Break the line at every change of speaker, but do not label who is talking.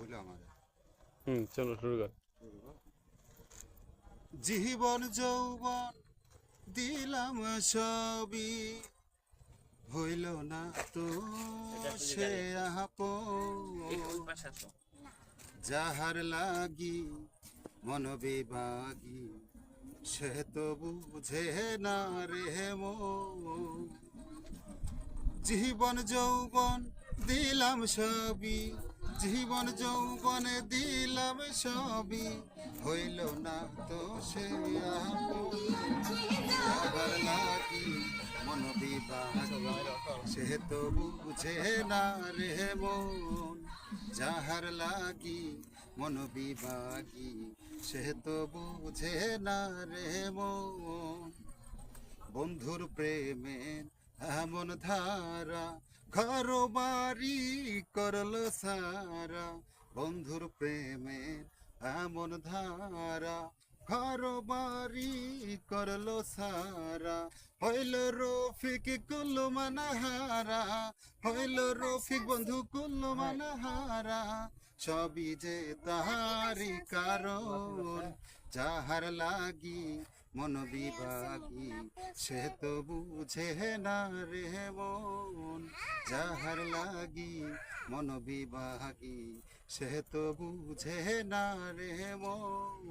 হইলো আমার।
চলো শুরু কর।
জীবন যৌবন দিলাম সবই, হইল না তো সে আপন, যাহার লাগি মন বিভাগী, সে তো বুঝে না রে মন। জীবন যৌবন দিলাম সবই, জীবন যৌবনে দিলাম সবই, হইল না তো সে আপন, যাহার লাগি মন বিভাগী, সে তো বুঝে না রে মন। যাহার লাগি মন বিভাগী, সে তো বুঝে না রে মন। বন্ধুর প্রেমে এমন ধারা, ঘর বাড়ি করলো সারা। বন্ধুর প্রেমে এমন ধারা, ঘর বাড়ি করলো সারা। হইল রফিক কুল্লু মানাহারা, হইল রফিক বন্ধু কুল্লু মানাহারা। সবই যে তাহারি কারণ, যাহার লাগি মন বিভাগী, সে তো বুঝে না রে মন। যাহার লাগি মন বিভাগী, সে তো বুঝে না রে মন।